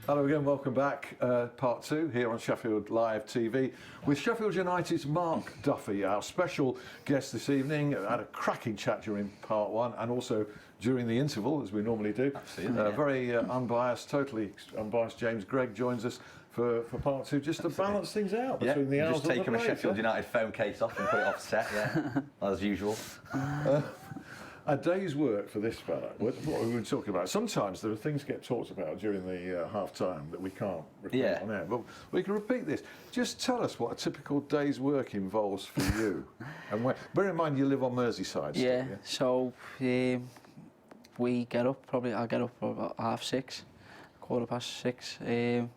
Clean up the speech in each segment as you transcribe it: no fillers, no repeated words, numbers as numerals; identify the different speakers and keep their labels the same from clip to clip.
Speaker 1: Hello again, welcome back. Part 2 here on Sheffield Live TV with Sheffield United's Mark Duffy, our special guest this evening. Had a cracking chat during part 1 and also during the interval, as we normally do.
Speaker 2: Absolutely.
Speaker 1: Very unbiased, totally unbiased James Gregg joins us for part 2 just to balance things out between the hours.
Speaker 2: Just taking my Sheffield United phone case off and put it off set, as usual.
Speaker 1: A day's work for this fella, what we were talking about. Sometimes there are things get talked about during the half-time that we can't repeat on air, but we can repeat this. Just tell us what a typical day's work involves for you. And bear in mind you live on Merseyside still,
Speaker 3: so we get up, I'll get up about 6:30, 6:15,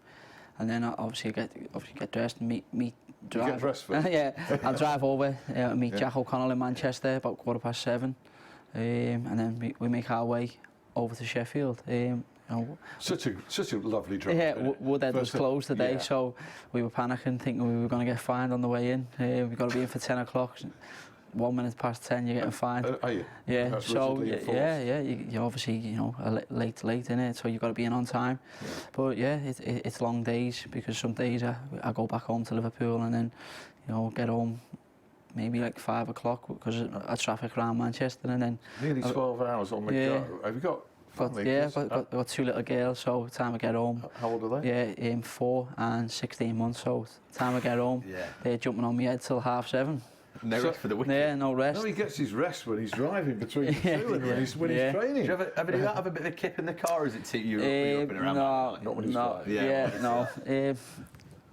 Speaker 3: and then obviously get dressed and meet drive.
Speaker 1: You get dressed first?
Speaker 3: Yeah, I'll drive over, meet Jack O'Connell in Manchester about 7:15. And then we make our way over to Sheffield. You know,
Speaker 1: such a lovely drive.
Speaker 3: Yeah, Woodhead was closed today, so we were panicking, thinking we were going to get fined on the way in. We've got to be in for 10 o'clock. 1 minute past 10, you're getting fined.
Speaker 1: Are you?
Speaker 3: Yeah. That's so you obviously late in it, so you've got to be in on time. Yeah. But yeah, it's long days because some days I go back home to Liverpool and then get home maybe like 5 o'clock because of traffic around Manchester, and then
Speaker 1: nearly 12 hours on the go. Have you got family?
Speaker 3: Got 2 little girls, so the time I get home.
Speaker 1: How old are they?
Speaker 3: Yeah, 4 and 16 months. So the time I get home, they're jumping on my head till 7:30.
Speaker 2: No rest for the wicked.
Speaker 3: Yeah, no rest.
Speaker 1: No, he gets his rest when he's driving between the two and when he's training.
Speaker 2: Do you ever do that? Have a bit of a kip in the car, or is it you up and around?
Speaker 1: Not when he's driving.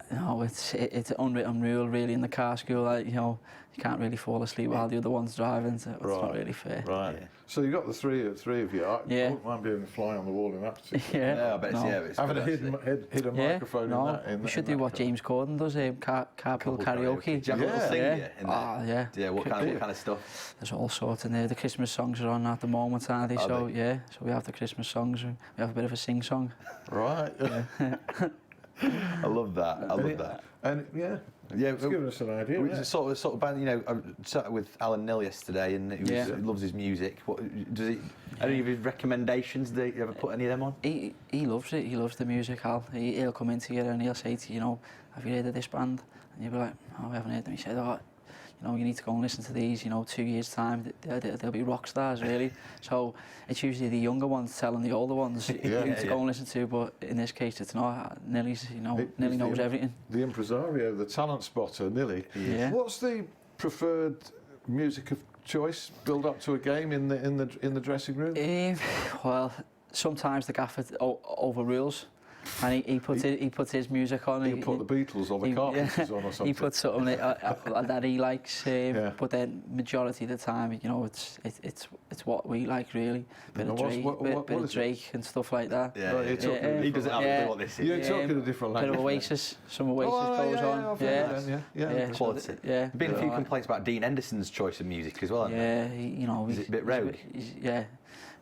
Speaker 3: No, it's unreal really in the car school. Like, you can't really fall asleep while the other one's driving. So it's not really fair.
Speaker 1: Right. Yeah. So you got the three of you. I wouldn't mind being a fly on the wall in that particular.
Speaker 2: Yeah, I bet it's
Speaker 1: having a hidden microphone in that.
Speaker 3: We should do what James Corden does, carpool karaoke.
Speaker 2: Do you have a little sing in there?
Speaker 3: Yeah.
Speaker 2: What kind of stuff?
Speaker 3: There's all sorts in there. The Christmas songs are on at the moment, aren't they? So we have the Christmas songs. We have a bit of a sing song.
Speaker 1: Right.
Speaker 2: I love that.
Speaker 1: And it's given us an idea.
Speaker 2: It's sort of band. I sat with Alan Nill yesterday, and he loves his music. Any of his recommendations? Do you ever put any of them on?
Speaker 3: He loves it. He loves the music. He'll come in to you and he'll say to you, have you heard of this band? And you'll be like, oh, I haven't heard them. He said, you need to go and listen to these. 2 years' time, they'll be rock stars, really. So it's usually the younger ones telling the older ones to go and listen to. But in this case, it's not. Nilly's, Nilly knows everything.
Speaker 1: The impresario, the talent spotter, Nilly.
Speaker 3: Yeah.
Speaker 1: What's the preferred music of choice? Build up to a game in the dressing room.
Speaker 3: Well, sometimes the gaffer overrules. And he puts his music on.
Speaker 1: He'll put the Beatles or the Carpenters on or something.
Speaker 3: He puts something that he likes, but then majority of the time, it's what we like really. Bit of Drake and stuff like that.
Speaker 2: He doesn't have a clue what this is.
Speaker 1: You're talking a different language.
Speaker 3: Bit of Oasis, some Oasis goes on.
Speaker 2: Quality. There's been a few complaints about Dean Henderson's choice of music as well. He's a bit rogue.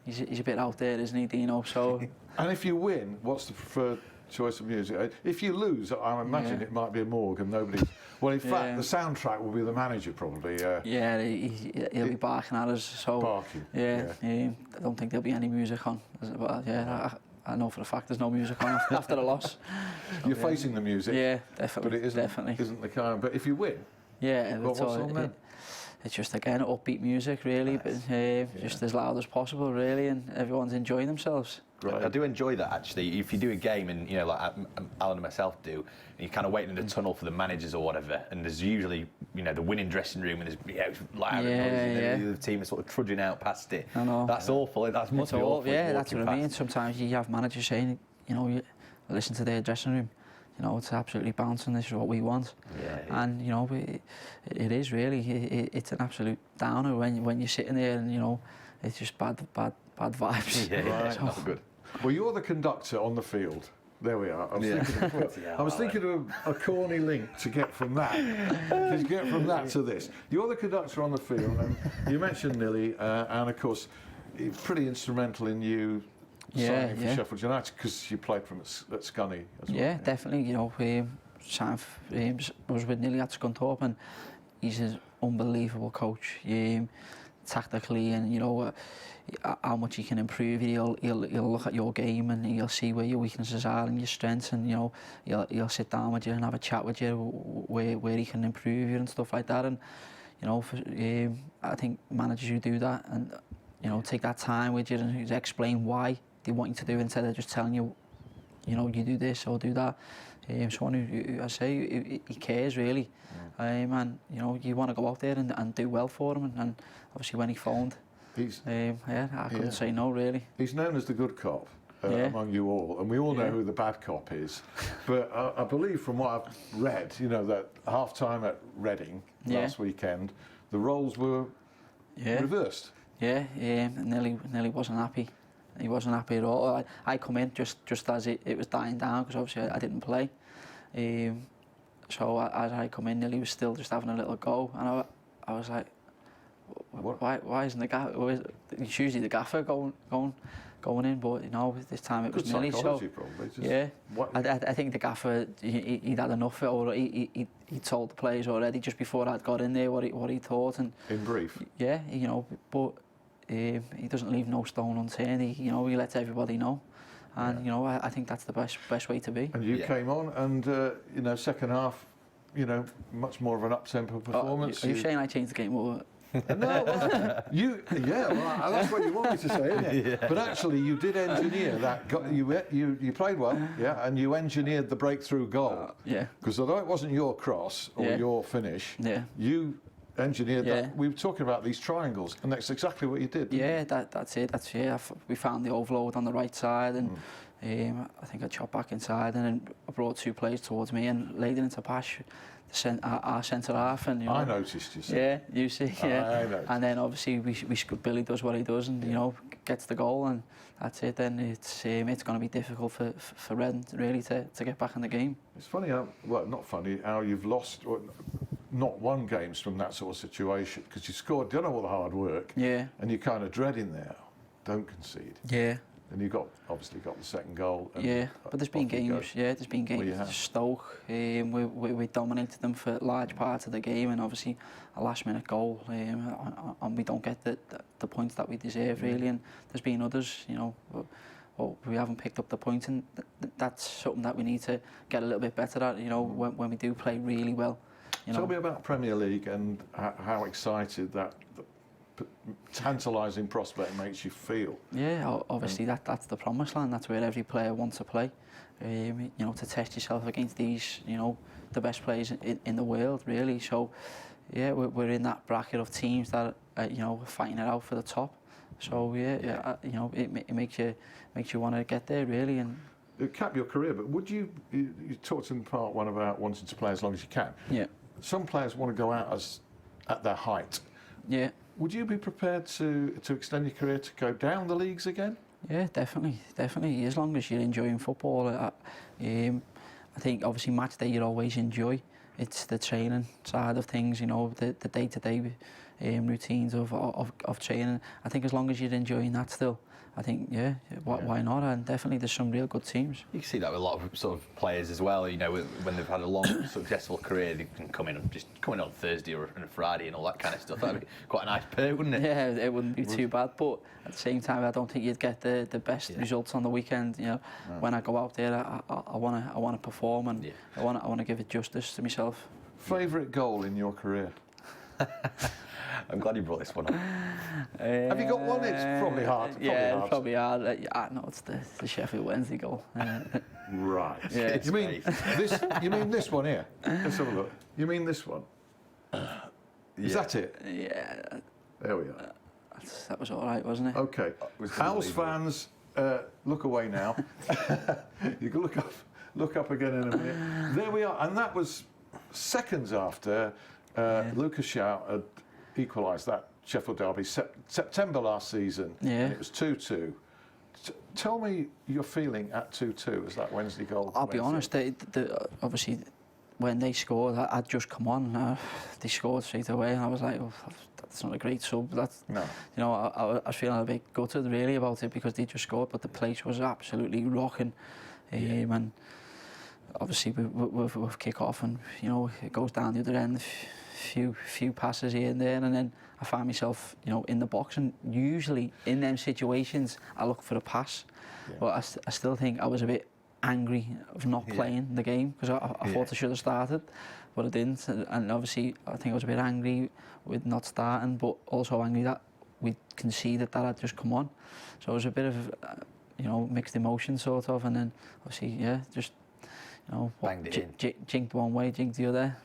Speaker 3: He's a bit out there, isn't he, Dino? So.
Speaker 1: And if you win, what's the preferred choice of music? If you lose, I imagine it might be a morgue and nobody's... Well, in fact, the soundtrack will be the manager, probably.
Speaker 3: He'll be barking at us. So,
Speaker 1: barking.
Speaker 3: I don't think there'll be any music on. But I know for a fact there's no music on after the loss.
Speaker 1: So, you're facing the music.
Speaker 3: Yeah, definitely.
Speaker 1: But it isn't the kind. But if you win, what's on then?
Speaker 3: It's just, again, upbeat music, really, but just as loud as possible, really, and everyone's enjoying themselves.
Speaker 2: Right. I do enjoy that, actually. If you do a game, and like Alan and myself do, and you're kind of waiting in the tunnel for the managers or whatever, and there's usually, the winning dressing room, and there's it's loud and noisy, and the other team is sort of trudging out past it.
Speaker 3: I know.
Speaker 2: That's awful. That's much awful.
Speaker 3: Yeah, that's what I mean. Sometimes you have managers saying, you listen to their dressing room. It's absolutely bouncing. This is what we want. And it is really. It's an absolute downer when you're sitting there and it's just bad vibes.
Speaker 1: Right. Not good. Well, you're the conductor on the field. There we are. I was thinking of a corny link to get from that to this. You're the conductor on the field, and you mentioned Nilly, and of course, pretty instrumental in you. Signing for Sheffield United because you played from at Scunny as well.
Speaker 3: Yeah, definitely. Signing for him was with Nilly at Scunthorpe, and he's an unbelievable coach. tactically, and you know how much you can improve. He'll look at your game and he'll see where your weaknesses are and your strengths, and you know he'll sit down with you and have a chat with you where he can improve you and stuff like that. And you know, I think managers who do that and you know take that time with you and explain why they want you to do it instead of just telling you, you know, you do this or do that. Someone who I say he cares really, and you know you want to go out there and do well for him. And obviously when he phoned, I couldn't say no really.
Speaker 1: He's known as the good cop among you all, and we all know who the bad cop is. But I believe from what I've read, you know, that half-time at Reading last weekend, the roles were reversed.
Speaker 3: Nearly wasn't happy. He wasn't happy at all. I come in just as it was dying down, because obviously I didn't play. So as I come in, Nearly was still just having a little go, and I was like, why isn't the gaffer? It's usually the gaffer going in, but you know this time it was Nearly. So probably, I think the gaffer he'd had enough, or he told the players already just before I'd got in there what he thought, and
Speaker 1: in brief.
Speaker 3: Yeah, you know, but. He doesn't leave no stone unturned. He lets everybody know, and you know I think that's the best way to be.
Speaker 1: And you came on, and you know, second half, you know, much more of an up-tempo performance.
Speaker 3: Are you saying I changed the game over?
Speaker 1: No, well, well, that's what you want me to say, isn't it? Yeah. But actually, you did engineer that. You played well, and you engineered the breakthrough goal. Because although it wasn't your cross or your finish, you engineered that. We were talking about these triangles, and that's exactly what you did.
Speaker 3: That's it. We found the overload on the right side, and I think I chopped back inside, and then I brought two players towards me and laid it into pass our centre half. And you know,
Speaker 1: I noticed you. See.
Speaker 3: Yeah, you see. Yeah,
Speaker 1: I noticed.
Speaker 3: And then obviously Billy does what he does, and you know gets the goal, and that's it. Then it's going to be difficult for Reading really to get back in the game.
Speaker 1: It's funny how not funny how you've lost. Not won games from that sort of situation, because you scored, done all the hard work, and you're kind of dreading there, don't concede. And you obviously got the second goal. And
Speaker 3: but there's been games. There's been games. Stoke, we dominated them for large parts of the game, and obviously a last-minute goal, and we don't get the points that we deserve really. And there's been others, you know. Well, we haven't picked up the point, and that's something that we need to get a little bit better at. You know, when we do play really well.
Speaker 1: Tell me about Premier League and how excited that tantalising prospect makes you feel.
Speaker 3: Yeah, obviously that's the promised land. That's where every player wants to play. You know, to test yourself against these, you know, the best players in the world, really. So, yeah, we're in that bracket of teams that you know, fighting it out for the top. So you know, it makes you want to get there really. And
Speaker 1: cap your career, but would you talked in part one about wanting to play as long as you can.
Speaker 3: Yeah.
Speaker 1: Some players want to go out at their height.
Speaker 3: Yeah.
Speaker 1: Would you be prepared to extend your career to go down the leagues again?
Speaker 3: Yeah, definitely. As long as you're enjoying football, I think obviously match day you always enjoy. It's the training side of things, you know, the day-to-day routines of training. I think as long as you're enjoying that still, I think, why not? And definitely there's some real good teams.
Speaker 2: You can see that with a lot of sort of players as well, you know, when they've had a long, successful career, they can come in on Thursday or on a Friday and all that kind of stuff. That'd be quite a nice perk, wouldn't it?
Speaker 3: Yeah, it wouldn't be too bad, but at the same time, I don't think you'd get the best results on the weekend. You know, when I go out there, I want to perform, and I want to give it justice to myself.
Speaker 1: Favourite goal in your career?
Speaker 2: I'm glad you brought this one up.
Speaker 1: Have you got one? It's probably hard.
Speaker 3: Probably hard. No, it's the Sheffield Wednesday goal.
Speaker 1: Right.
Speaker 3: Yeah.
Speaker 1: You mean this? You mean this one here? Let's have a look. You mean this one? Is that it?
Speaker 3: Yeah.
Speaker 1: There we are.
Speaker 3: That was all right, wasn't it?
Speaker 1: Okay. Howls fans, look away now. You can look up again in a minute. There we are, and that was seconds after Lucas Shaw had equalised that Sheffield derby September last season.
Speaker 3: Yeah.
Speaker 1: And it was 2-2. Tell me your feeling at 2-2 as that Wednesday goal.
Speaker 3: I'll be honest. Obviously, when they scored, I'd just come on. They scored straight away, and I was like, that's not a great sub. You know, I was feeling a bit gutted really about it because they just scored, but the place was absolutely rocking. And obviously, we've kick off, and you know, it goes down the other end. few passes here and there, and then I find myself, you know, in the box. And usually in them situations, I look for a pass. Yeah. But I still think I was a bit angry of not playing the game, because I thought I should have started, but I didn't. And obviously, I think I was a bit angry with not starting, but also angry that we conceded that I'd just come on. So it was a bit of, you know, mixed emotions sort of, and then obviously, just, you know,
Speaker 2: banged it in.
Speaker 3: Jinked one way, jinked the other.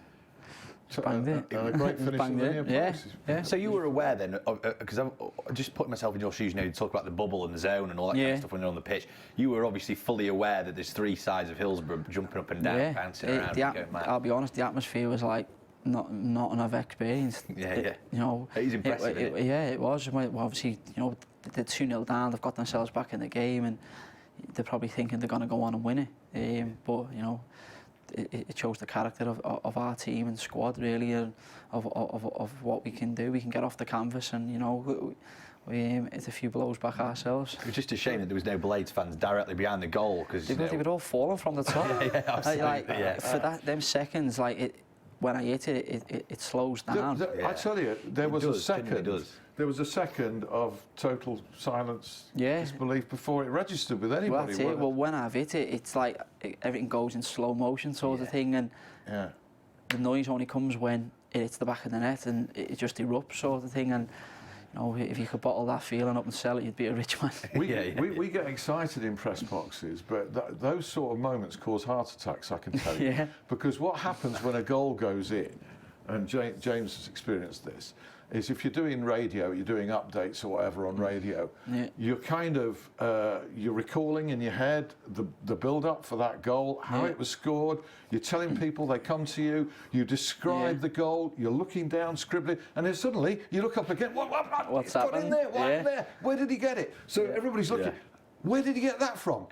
Speaker 3: Banged it.
Speaker 1: A great finish from the
Speaker 3: yeah.
Speaker 2: So you were aware then, because I'm just putting myself in your shoes, you know, you talk about the bubble and the zone and all that kind of stuff when you're on the pitch. You were obviously fully aware that there's 3 sides of Hillsborough jumping up and down, bouncing around, going mad.
Speaker 3: I'll be honest, the atmosphere was like not enough experience.
Speaker 2: You
Speaker 3: know,
Speaker 2: it is impressive.
Speaker 3: It was. Well, obviously, you know, they're 2-0 down. They've got themselves back in the game, and they're probably thinking they're going to go on and win it. But you know, it shows the character of our team and squad, really, and of what we can do. We can get off the canvas, and you know, we hit a few blows back ourselves.
Speaker 2: It was just a shame that there was no Blades fans directly behind the goal, because
Speaker 3: they were all falling from the top.
Speaker 2: Absolutely.
Speaker 3: For them seconds, when I hit it, it slows down.
Speaker 1: I tell you, there was a second. There was a second of total silence, disbelief before it registered with anybody.
Speaker 3: Well, that's it. Well, when I've hit it, it's like everything goes in slow motion sort of thing, and the noise only comes when it hits the back of the net, and it just erupts sort of thing. And you know, if you could bottle that feeling up and sell it, you'd be a rich man.
Speaker 1: We get excited in press boxes, but those sort of moments cause heart attacks, I can tell you. Because what happens when a goal goes in, and James has experienced this, is if you're doing radio, you're doing updates or whatever on radio, you're kind of, you're recalling in your head the build-up for that goal, how it was scored, you're telling people, they come to you, you describe the goal, you're looking down, scribbling, and then suddenly you look up again, what's happened? In there? What happened there? Where did he get it? So everybody's looking. Where did he get that from?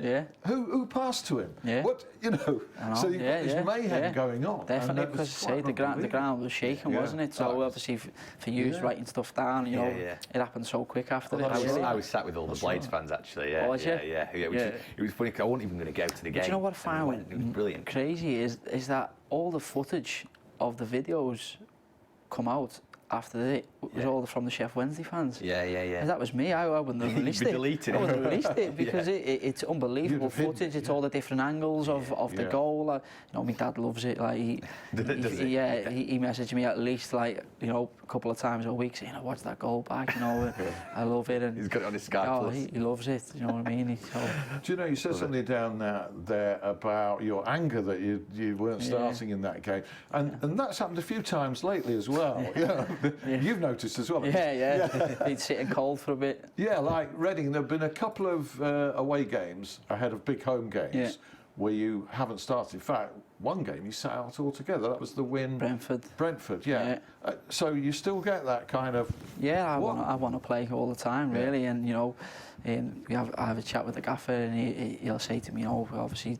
Speaker 1: Who passed to him? What, you know? So you've got this mayhem going on.
Speaker 3: Definitely, because say the ground was shaking, wasn't it? So obviously for you writing stuff down, you know, it happened so quick after it.
Speaker 2: I was sat with all the Blades fans actually. It was funny. I wasn't even going to go to the game.
Speaker 3: Do you know what I found
Speaker 2: brilliant?
Speaker 3: Crazy is that all the footage of the videos come out after it was all from the Chef Wednesday fans. And that was me. I wouldn't have released it. I wouldn't have released it because it's unbelievable footage. It's all the different angles of the goal. You know, my dad loves it. Like he messaged me at least like, you know, a couple of times a week saying, "I watched that goal back." You know, I love it. And
Speaker 2: he's got it on his Sky Plus.
Speaker 3: He loves it. You know what I mean?
Speaker 1: Do you know, you said something down there about your anger that you weren't starting in that game, and that's happened a few times lately as well. You've noticed as well.
Speaker 3: Been sitting cold for a bit.
Speaker 1: Like Reading, there have been a couple of away games ahead of big home games where you haven't started. In fact, one game you sat out altogether. That was the win. Brentford, so you still get that kind of.
Speaker 3: I want to play all the time, really, and you know, I have a chat with the gaffer, and he'll say to me, "Oh, obviously,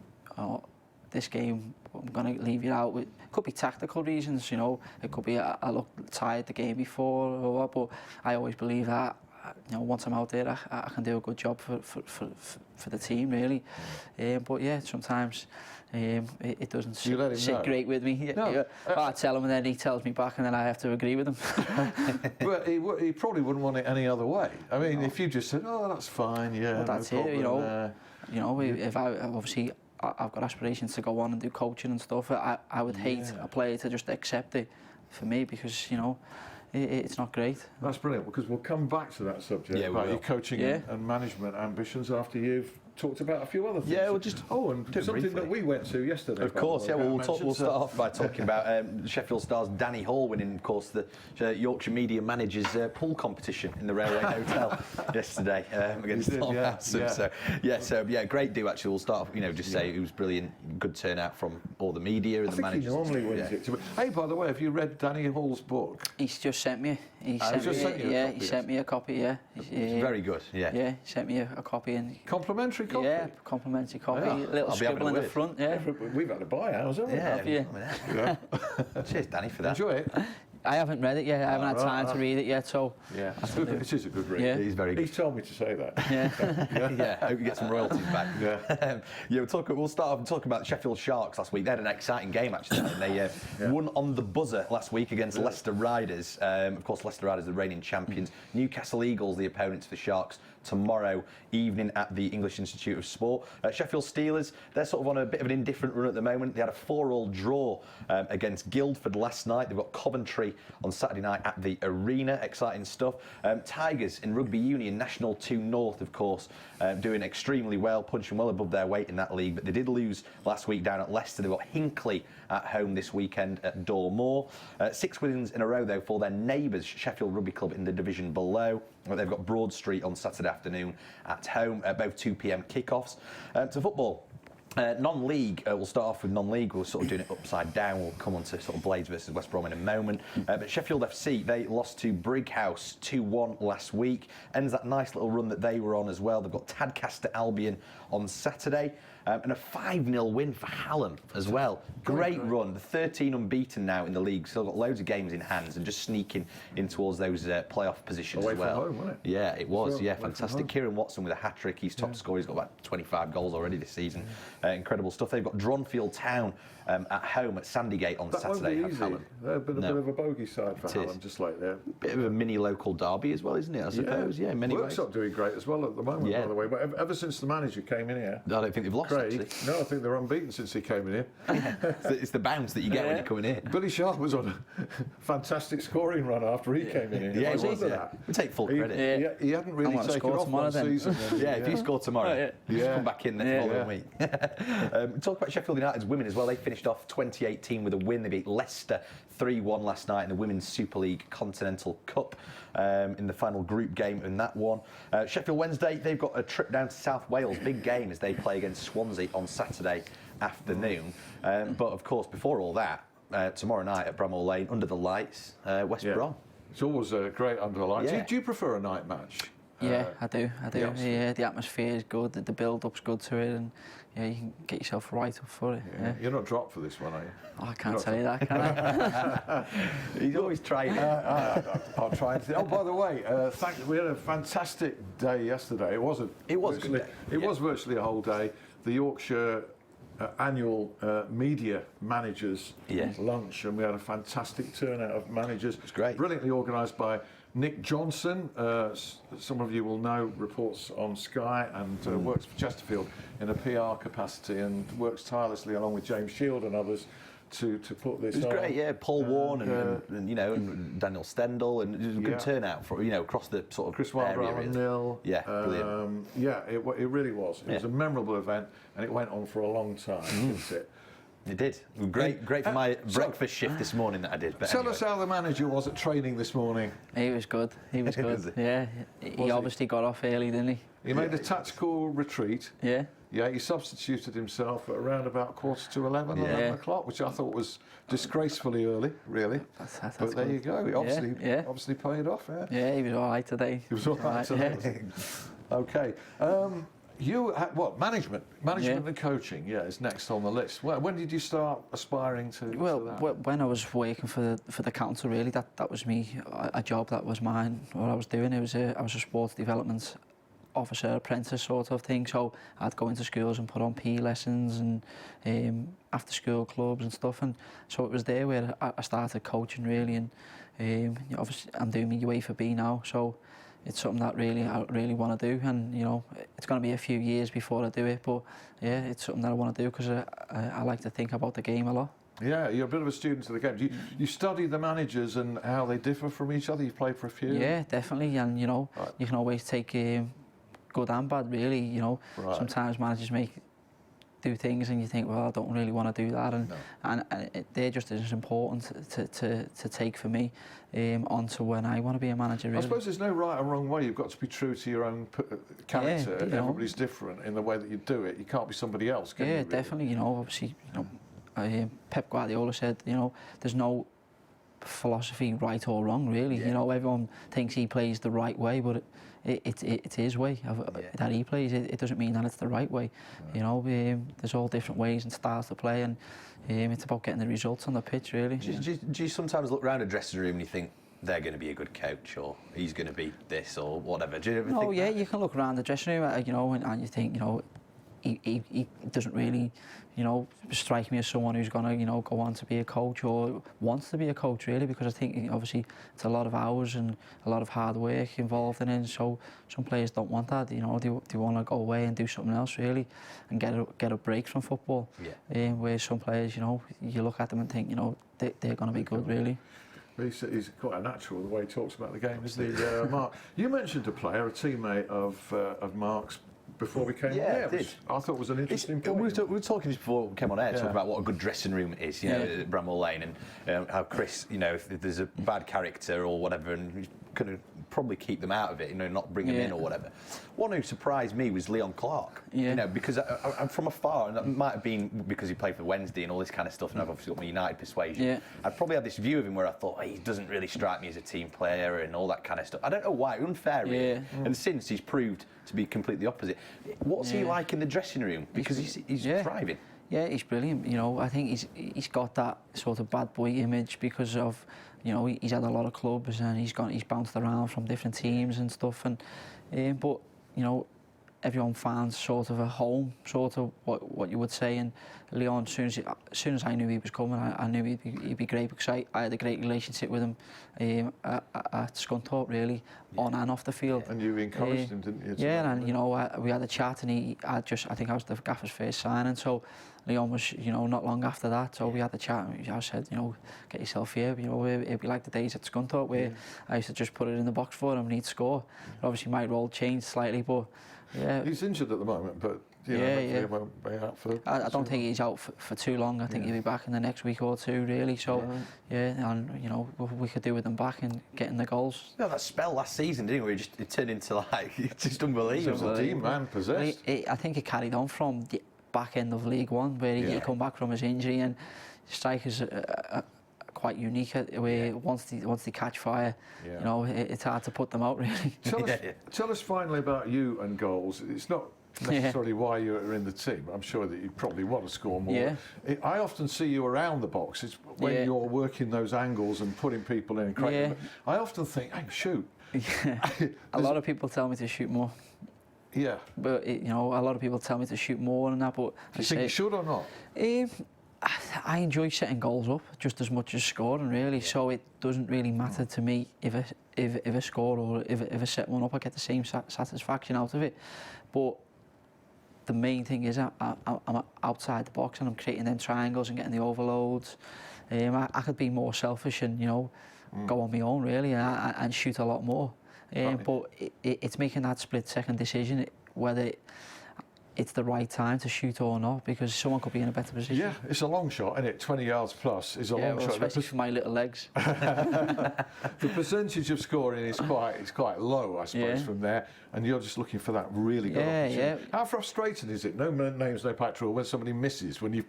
Speaker 3: this game I'm going to leave you out with." Could be tactical reasons, you know. It could be I looked tired the game before, or what. But I always believe that, you know, once I'm out there, I can do a good job for the team, really. But sometimes it doesn't sit great with me. I tell him, and then he tells me back, and then I have to agree with him.
Speaker 1: But he probably wouldn't want it any other way. I mean, if you just said, "Oh, that's fine," well,
Speaker 3: that's
Speaker 1: no problem,
Speaker 3: it. You know, if I obviously. I've got aspirations to go on and do coaching and stuff. I would hate a player to just accept it for me, because, you know, it's not great.
Speaker 1: That's brilliant, because we'll come back to that subject about your coaching and management ambitions after you've talked about a few other things.
Speaker 2: We'll just
Speaker 1: and something that we went to yesterday.
Speaker 2: Of course, we'll start off by talking about Sheffield Star's Danny Hall winning, of course, the Yorkshire Media Managers pool competition in the Railway Hotel yesterday against Tom Hanson. So great do actually. We'll start off, you know, just say it was brilliant, good turnout from all the media and the managers.
Speaker 1: He normally wins it. Hey, by the way, have you read Danny Hall's book?
Speaker 3: He's just sent me. He sent me a copy.
Speaker 2: It's very good.
Speaker 3: He sent me a copy and
Speaker 1: complimentary copy.
Speaker 3: Complimentary copy. Little scribble in the front.
Speaker 1: We've had to buy ours, haven't we?
Speaker 2: Cheers, Danny, for that.
Speaker 1: Enjoy it.
Speaker 3: I haven't read it yet. I haven't had time to read it yet, so...
Speaker 2: Yeah.
Speaker 1: It is a good read.
Speaker 3: Yeah.
Speaker 2: He's very good.
Speaker 1: He's told me to say that.
Speaker 3: Yeah.
Speaker 2: Yeah, I hope you get some royalties back.
Speaker 1: Yeah.
Speaker 2: We'll start off and talk about Sheffield Sharks last week. They had an exciting game, actually. And they won on the buzzer last week against Leicester Riders. Of course, Leicester Riders are the reigning champions. Newcastle Eagles, the opponents for Sharks, tomorrow evening at the English Institute of Sport. Sheffield Steelers, they're sort of on a bit of an indifferent run at the moment. They had a 4-4 draw against Guildford last night. They've got Coventry on Saturday night at the Arena. Exciting stuff. Tigers in Rugby Union, National 2 North, of course, doing extremely well, punching well above their weight in that league. But they did lose last week down at Leicester. They've got Hinckley at home this weekend at Dormoor. 6 wins in a row, though, for their neighbours, Sheffield Rugby Club, in the division below. They've got Broad Street on Saturday afternoon at home, both 2 p.m. kickoffs. To football. Non-league, we'll start off with non-league. We're sort of doing it upside down. We'll come on to sort of Blades versus West Brom in a moment. But Sheffield FC, they lost to Brighouse 2-1 last week. Ends that nice little run that they were on as well. They've got Tadcaster Albion on Saturday. And a 5-0 win for Hallam as well. Great run. The 13 unbeaten now in the league. Still got loads of games in hands and just sneaking in towards those playoff positions
Speaker 1: Away
Speaker 2: as well.
Speaker 1: from home, wasn't it?
Speaker 2: Yeah, it was.
Speaker 1: Sure,
Speaker 2: Yeah,
Speaker 1: away from
Speaker 2: fantastic.
Speaker 1: home.
Speaker 2: Kieran Watson with a hat-trick. He's top scorer. He's got about 25 goals already this season. Incredible stuff. They've got Dronfield Town at home at Sandygate on
Speaker 1: That
Speaker 2: Saturday.
Speaker 1: won't be easy. They've been a bit of a bogey side for Hallam, just like that.
Speaker 2: Bit of a mini local derby as well, isn't it? I suppose. Yeah, in many ways.
Speaker 1: Workshop doing great as well at the moment, by the way. But ever since the manager came in here,
Speaker 2: I don't think they've lost,
Speaker 1: Gregg,
Speaker 2: actually.
Speaker 1: no, I think they're unbeaten since he came in here.
Speaker 2: It's the bounce that you get when you come in here.
Speaker 1: Billy Sharp was on a fantastic scoring run after he came in here.
Speaker 2: Yeah,
Speaker 1: I
Speaker 2: was.
Speaker 1: remember that.
Speaker 2: We take full credit.
Speaker 1: He hadn't really
Speaker 3: gonna
Speaker 1: taken
Speaker 3: score
Speaker 1: off
Speaker 3: tomorrow
Speaker 1: one
Speaker 3: then.
Speaker 1: season.
Speaker 2: Yeah, if you score tomorrow, you just come back in the following week. Talk about Sheffield United's women as well. They finished off 2018 with a win. They beat Leicester 3-1 last night in the Women's Super League Continental Cup in the final group game in that one. Sheffield Wednesday, they've got a trip down to South Wales. Big game as they play against Swansea on Saturday afternoon. But of course, before all that, tomorrow night at Bramall Lane, under the lights, West Brom.
Speaker 1: It's always great under the lights.
Speaker 2: Yeah.
Speaker 1: Do you prefer a night match?
Speaker 3: Yeah, I do.
Speaker 1: Yeah,
Speaker 3: The atmosphere is good, the build-up's good to it, and you can get yourself right up for it. Yeah.
Speaker 1: You're not dropped for this one, are you?
Speaker 3: Oh, I can't tell you that, can I?
Speaker 2: He's always trying.
Speaker 1: I'll try and. Oh, by the way, we had a fantastic day yesterday. It was a
Speaker 2: good day.
Speaker 1: It was virtually a whole day. The Yorkshire annual media managers lunch, and we had a fantastic turnout of managers. It was
Speaker 2: great.
Speaker 1: Brilliantly organised by Nick Johnson. Some of you will know, reports on Sky and works for Chesterfield in a PR capacity and works tirelessly along with James Shield and others to put this on.
Speaker 2: It was great, yeah. Paul Warne and Daniel Stendhal, and it was a good turnout for across the sort of
Speaker 1: Chris Wilder,
Speaker 2: area.
Speaker 1: Alan Nil.
Speaker 2: Yeah, brilliant.
Speaker 1: It really was. It was a memorable event, and it went on for a long time, didn't it?
Speaker 2: It did. Great for my breakfast shift this morning that I did. But
Speaker 1: Tell us how the manager was at training this morning.
Speaker 3: He was good. Yeah, he obviously got off early, didn't he?
Speaker 1: He made a tactical retreat.
Speaker 3: Yeah.
Speaker 1: Yeah, he substituted himself at around about 11:15, 11 o'clock, which I thought was disgracefully early, really.
Speaker 3: That's
Speaker 1: but there
Speaker 3: good.
Speaker 1: you go. It obviously paid off.
Speaker 3: Yeah, he was all right today.
Speaker 1: He was all right today. Okay. You what? Management and coaching. Yeah, is next on the list. When did you start aspiring to?
Speaker 3: Well,
Speaker 1: to that?
Speaker 3: when I was working for the council, really, that was me. A job that was mine. What I was doing, I was a sports development officer, apprentice sort of thing. So I'd go into schools and put on PE lessons and after school clubs and stuff. And so it was there where I started coaching really. And obviously I'm doing my UEFA B now. So it's something that I really want to do, and it's going to be a few years before I do it, but yeah, it's something that I want to do because I like to think about the game a lot.
Speaker 1: Yeah, you're a bit of a student of the game. You study the managers and how they differ from each other. You've played for a few.
Speaker 3: Yeah, definitely, and you can always take good and bad, really. Sometimes managers do things and you think, well, I don't really want to do that, and they're just as important to take for me onto when I want to be a manager. Really.
Speaker 1: I suppose there's no right or wrong way. You've got to be true to your own character.
Speaker 3: Yeah,
Speaker 1: Everybody's different in the way that you do it. You can't be somebody else, can you?
Speaker 3: Yeah,
Speaker 1: really?
Speaker 3: definitely. Obviously, Pep Guardiola said, there's no philosophy, right or wrong, really. You know, everyone thinks he plays the right way, but it's his way that he plays. It doesn't mean that it's the right way. You know, there's all different ways and styles to play, and it's about getting the results on the pitch, really.
Speaker 2: Do you sometimes look around a dressing room and you think they're going to be a good coach, or he's going to be this, or whatever? Do you ever think that?
Speaker 3: You can look around the dressing room, you know, and you think, you know, he doesn't really, you know, strike me as someone who's going to, you know, go on to be a coach or wants to be a coach, really, because I think obviously it's a lot of hours and a lot of hard work involved in it. So some players don't want that, you know, they want to go away and do something else, really, and get a break from football. Where some players, you know, you look at them and think, you know, they're going to be good, really.
Speaker 1: He's quite a natural the way he talks about the game, isn't he, Mark? You mentioned a player, a teammate of Mark's, before we came on air. I thought it was an interesting point.
Speaker 2: We were talking just before we came on air, talking about what a good dressing room is, you know, at Bramall Lane, and how Chris, you know, if there's a bad character or whatever, and he's going to probably keep them out of it, you know, not bring them in or whatever. One who surprised me was Leon Clark, you know, because I'm from afar, and that might have been because he played for Wednesday and all this kind of stuff, and I've obviously got my United persuasion. I probably had this view of him where I thought, he doesn't really strike me as a team player and all that kind of stuff. I don't know why, unfair really. And since he's proved to be completely opposite. What's he like in the dressing room? Because he's thriving.
Speaker 3: Yeah, he's brilliant. You know, I think he's got that sort of bad boy image because of, you know, he's had a lot of clubs and he's bounced around from different teams and stuff. And but you know, everyone finds sort of a home, sort of what you would say. And Leon, as soon as I knew he was coming, I knew he'd be great, because I had a great relationship with him at Scunthorpe, really, on and off the field.
Speaker 1: And you encouraged him, didn't you?
Speaker 3: And you know, we had a chat, and I think I was the gaffer's first signing, so Leon was, you know, not long after that, so we had the chat, and I said, you know, get yourself here, you know, it'd be like the days at Scunthorpe where I used to just put it in the box for him and he'd score. Obviously my role changed slightly, but
Speaker 1: he's injured at the moment, but you know, he won't be out for.
Speaker 3: I don't think he's out for too long. I think he'll be back in the next week or two, really. So and you know, we could do with him back and getting the goals.
Speaker 2: No, that spell last season, didn't we? It turned into like, it's just unbelievable.
Speaker 1: It was a team man possessed.
Speaker 3: I think it carried on from the back end of League One, where he come back from his injury, and strikers are quite unique, where once they catch fire, you know, it's hard to put them out, really.
Speaker 1: Tell us finally about you and goals. It's not necessarily why you're in the team. I'm sure that you probably want to score more. I often see you around the box. It's when you're working those angles and putting people in and cracking them. I often think, hey, shoot.
Speaker 3: A lot of people tell me to shoot more. But you know, a lot of people tell me to shoot more than that. But
Speaker 1: do you think you should or not?
Speaker 3: I enjoy setting goals up just as much as scoring, really. So it doesn't really matter to me if I score or if I set one up. I get the same satisfaction out of it. But the main thing is I'm outside the box and I'm creating them triangles and getting the overloads. I could be more selfish and, you know, go on my own, really, and shoot a lot more. But it's making that split-second decision whether it's the right time to shoot or not, because someone could be in a better position.
Speaker 1: Yeah, it's a long shot, isn't it? 20 yards plus is a long shot.
Speaker 3: Especially for my little legs.
Speaker 1: The percentage of scoring is quite low, I suppose, from there, and you're just looking for that really good opportunity. How frustrating is it? No names, no patrol, when somebody misses, when you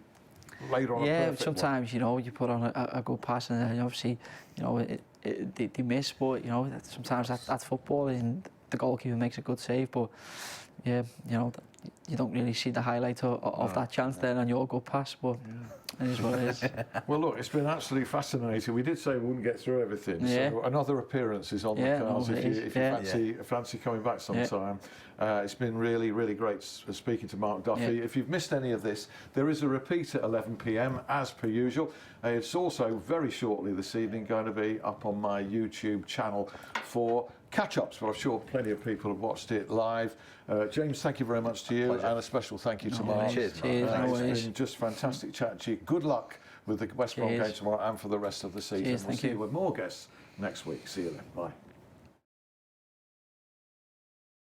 Speaker 1: later on a perfect
Speaker 3: sometimes
Speaker 1: one.
Speaker 3: You know, you put on a good pass and then obviously, you know, they miss, but you know, sometimes that's football and the goalkeeper makes a good save, but you know, you don't really see the highlight of that chance then on your good pass, but it is what it is.
Speaker 1: Well, look, it's been absolutely fascinating. We did say we wouldn't get through everything, so another appearance is on the cards if you fancy coming back sometime. It's been really, really great speaking to Mark Duffy. If you've missed any of this, there is a repeat at 11 p.m. as per usual. It's also very shortly this evening going to be up on my YouTube channel for catch-ups, but I'm sure plenty of people have watched it live. James, thank you very much to you.
Speaker 2: Pleasure.
Speaker 1: And a special thank you to Mark.
Speaker 3: Cheers.
Speaker 1: It's been just fantastic chat to you. Good luck with the West Brom game tomorrow and for the rest of the season.
Speaker 3: Cheers,
Speaker 1: we'll see you with more guests next week. See you then. Bye.